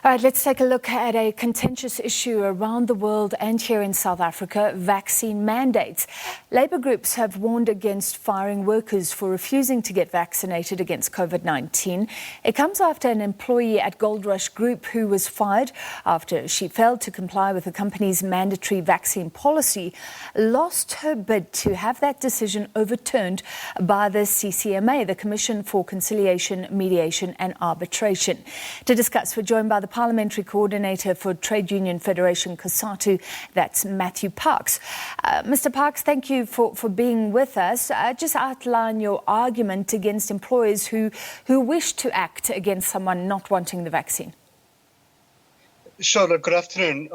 All right, let's take a look at a contentious issue around the world and here in South Africa, vaccine mandates. Labour groups have warned against firing workers for refusing to get vaccinated against COVID-19. It comes after an employee at Goldrush Group who was fired after she failed to comply with the company's mandatory vaccine policy, lost her bid to have that decision overturned by the CCMA, the Commission for Conciliation, Mediation and Arbitration. To discuss, we're joined by the Parliamentary Coordinator for Trade Union Federation COSATU, that's Matthew Parks. Mr. Parks, thank you for being with us. Just outline your argument against employers who wish to act against someone not wanting the vaccine. Sure, look, good afternoon.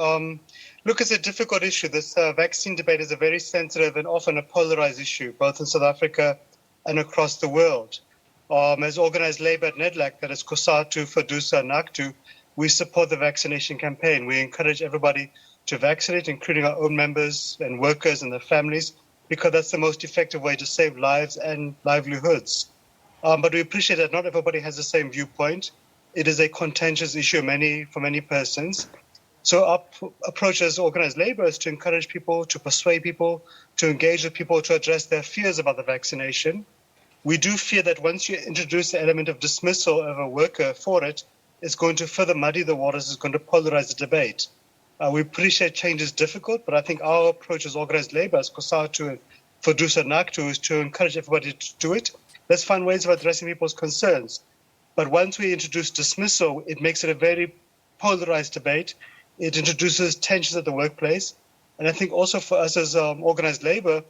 Look, it's a difficult issue. This vaccine debate is a very sensitive and often a polarized issue, both in South Africa and across the world. As organised labour at NEDLAC, that is COSATU, FEDUSA and NACTU, we support the vaccination campaign. We encourage everybody to vaccinate, including our own members and workers and their families, because that's the most effective way to save lives and livelihoods. But we appreciate that not everybody has the same viewpoint. It is a contentious issue for many persons. So our approach as organised labour is to encourage people, to persuade people, to engage with people, to address their fears about the vaccination. We do fear that once you introduce the element of dismissal of a worker for it, it's going to further muddy the waters, it's going to polarize the debate. We appreciate change is difficult, but I think our approach as organised labour, as COSATU and FEDUSA and NACTU, is to encourage everybody to do it. Let's find ways of addressing people's concerns. But once we introduce dismissal, it makes it a very polarized debate. It introduces tensions at the workplace. And I think also for us as organised labour,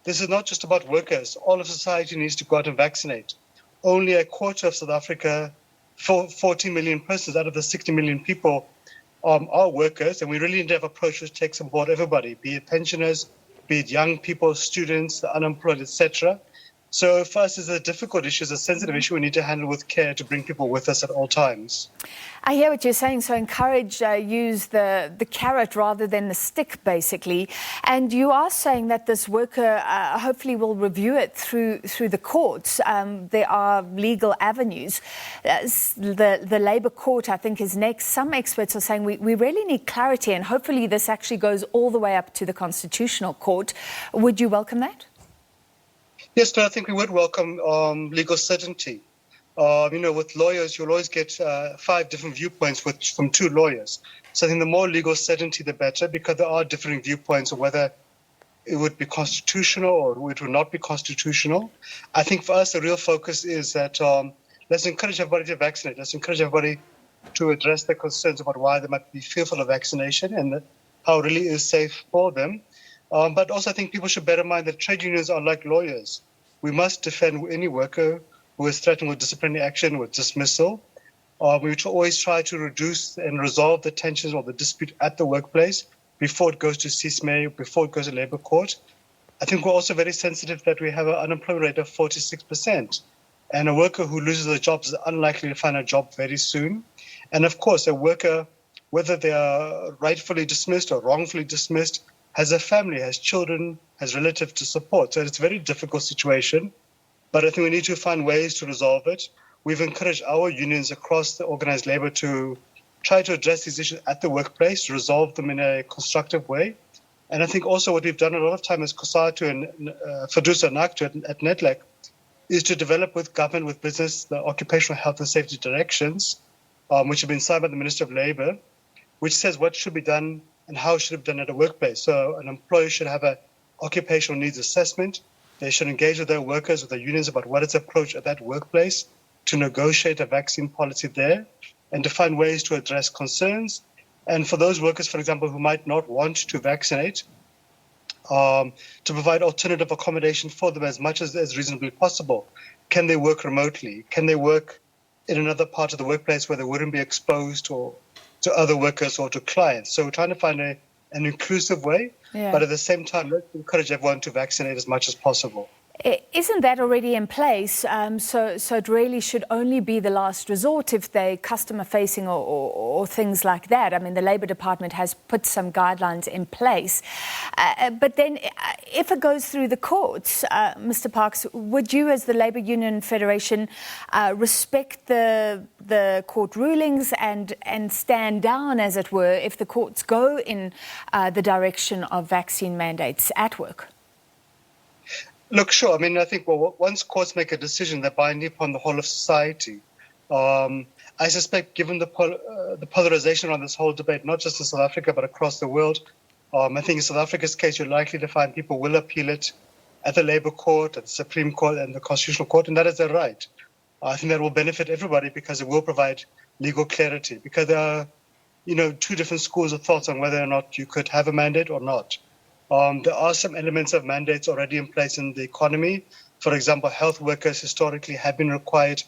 this is not just about workers. All of society needs to go out and vaccinate. Only a quarter of South Africa, 40 million persons out of the 60 million people are workers, and we really need to have an approach which takes on board everybody, be it pensioners, be it young people, students, the unemployed, etc. So for us, it's a difficult issue, it's a sensitive issue we need to handle with care to bring people with us at all times. I hear what you're saying, so encourage, use the carrot rather than the stick, basically. And you are saying that this worker hopefully will review it through the courts. There are legal avenues. The Labour Court, I think, is next. Some experts are saying we really need clarity, and hopefully this actually goes all the way up to the Constitutional Court. Would you welcome that? Yes, but I think we would welcome legal certainty. With lawyers, you'll always get 5 different viewpoints from 2 lawyers. So I think the more legal certainty, the better, because there are differing viewpoints of whether it would be constitutional or it would not be constitutional. I think for us, the real focus is that let's encourage everybody to vaccinate. Let's encourage everybody to address their concerns about why they might be fearful of vaccination and how it really is safe for them. But also I think people should bear in mind that trade unions are like lawyers. We must defend any worker who is threatened with disciplinary action, with dismissal. We should always try to reduce and resolve the tensions or the dispute at the workplace before it goes to CCMA, before it goes to Labour Court. I think we're also very sensitive that we have an unemployment rate of 46%. And a worker who loses their job is unlikely to find a job very soon. And of course, a worker, whether they are rightfully dismissed or wrongfully dismissed, has a family, has children, has relatives to support. So it's a very difficult situation, but I think we need to find ways to resolve it. We've encouraged our unions across the organised labour to try to address these issues at the workplace, resolve them in a constructive way. And I think also what we've done a lot of time as COSATU and FEDUSA and NACTU at NEDLAC is to develop with government, with business, the occupational health and safety directions, which have been signed by the Minister of Labour, which says what should be done and how it should be done at a workplace. So an employer should have an occupational needs assessment. They should engage with their workers, with their unions about what is approach at that workplace to negotiate a vaccine policy there and to find ways to address concerns. And for those workers, for example, who might not want to vaccinate, to provide alternative accommodation for them as much as reasonably possible. Can they work remotely? Can they work in another part of the workplace where they wouldn't be exposed to other workers or to clients? So we're trying to find an inclusive way, but at the same time, let's encourage everyone to vaccinate as much as possible. Isn't that already in place? So it really should only be the last resort if they're customer-facing or things like that. I mean, the Labour Department has put some guidelines in place. But then if it goes through the courts, Mr. Parks, would you as the Labour Union Federation respect the court rulings and stand down, as it were, if the courts go in the direction of vaccine mandates at work? Look, sure. I mean, I think once courts make a decision, they're binding upon the whole of society. I suspect, given the polarization around this whole debate, not just in South Africa, but across the world, I think in South Africa's case, you're likely to find people will appeal it at the Labour Court, at the Supreme Court, and the Constitutional Court, and that is their right. I think that will benefit everybody because it will provide legal clarity. Because there are, two different schools of thoughts on whether or not you could have a mandate or not. There are some elements of mandates already in place in the economy. For example, health workers historically have been required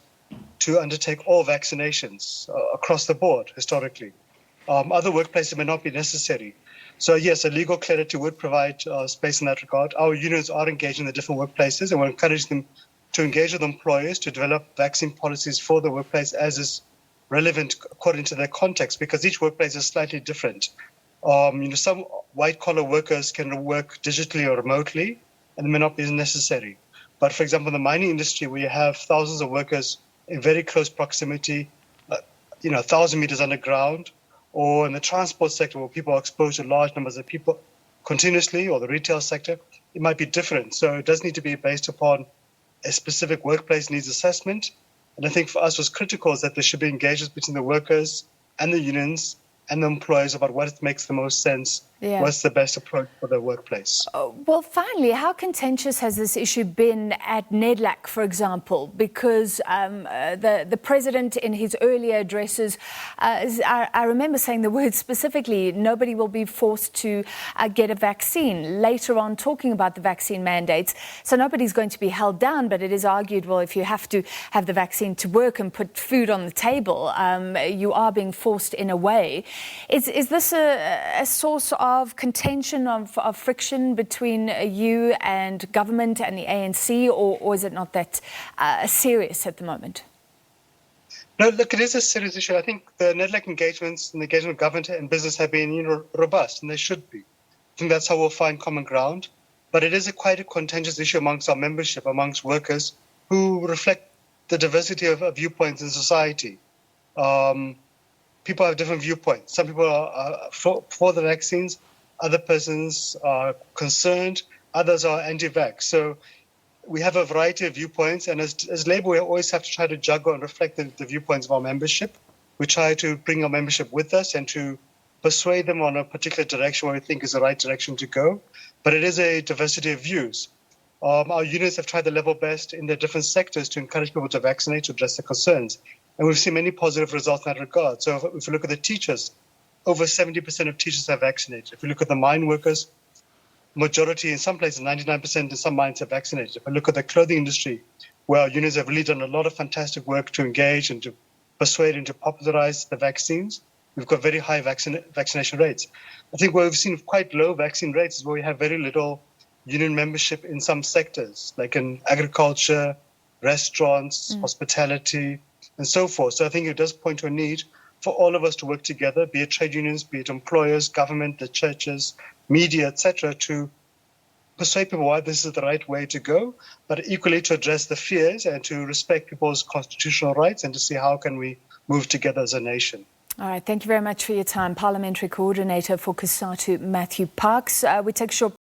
to undertake all vaccinations across the board historically. Other workplaces may not be necessary. So yes, a legal clarity would provide space in that regard. Our unions are engaged in the different workplaces, and we're encouraging them to engage with employers to develop vaccine policies for the workplace as is relevant according to their context, because each workplace is slightly different. Some white-collar workers can work digitally or remotely, and it may not be necessary. But for example, in the mining industry, where you have thousands of workers in very close proximity, 1,000 meters underground, or in the transport sector where people are exposed to large numbers of people continuously, or the retail sector, it might be different. So it does need to be based upon a specific workplace needs assessment. And I think for us what's critical is that there should be engagements between the workers and the unions and the employers about what makes the most sense, what's the best approach for the workplace. Well, finally, how contentious has this issue been at NEDLAC, for example? Because the president in his earlier addresses, I remember saying the word specifically, nobody will be forced to get a vaccine. Later on, talking about the vaccine mandates, so nobody's going to be held down, but it is argued, well, if you have to have the vaccine to work and put food on the table, you are being forced in a way. Is this a source of contention, of friction between you and government and the ANC, or is it not that serious at the moment? No, look, it is a serious issue. I think the NEDLAC engagements and the engagement of government and business have been robust, and they should be. I think that's how we'll find common ground. But it is quite a contentious issue amongst our membership, amongst workers who reflect the diversity of viewpoints in society. People have different viewpoints. Some people are for the vaccines, other persons are concerned, others are anti-vax. So we have a variety of viewpoints, and as Labour, we always have to try to juggle and reflect the viewpoints of our membership. We try to bring our membership with us and to persuade them on a particular direction where we think is the right direction to go. But it is a diversity of views. Our unions have tried their level best in their different sectors to encourage people to vaccinate, to address their concerns. And we've seen many positive results in that regard. So if you look at the teachers, over 70% of teachers have vaccinated. If you look at the mine workers, majority in some places, 99% in some mines have vaccinated. If I look at the clothing industry, where our unions have really done a lot of fantastic work to engage and to persuade and to popularize the vaccines, we've got very high vaccination rates. I think where we've seen quite low vaccine rates is where we have very little union membership in some sectors, like in agriculture, restaurants, hospitality, and so forth. So I think it does point to a need for all of us to work together, be it trade unions, be it employers, government, the churches, media, etc., to persuade people why this is the right way to go, but equally to address the fears and to respect people's constitutional rights and to see how can we move together as a nation. All right, thank you very much for your time. Parliamentary Coordinator for COSATU, Matthew Parks. We take a short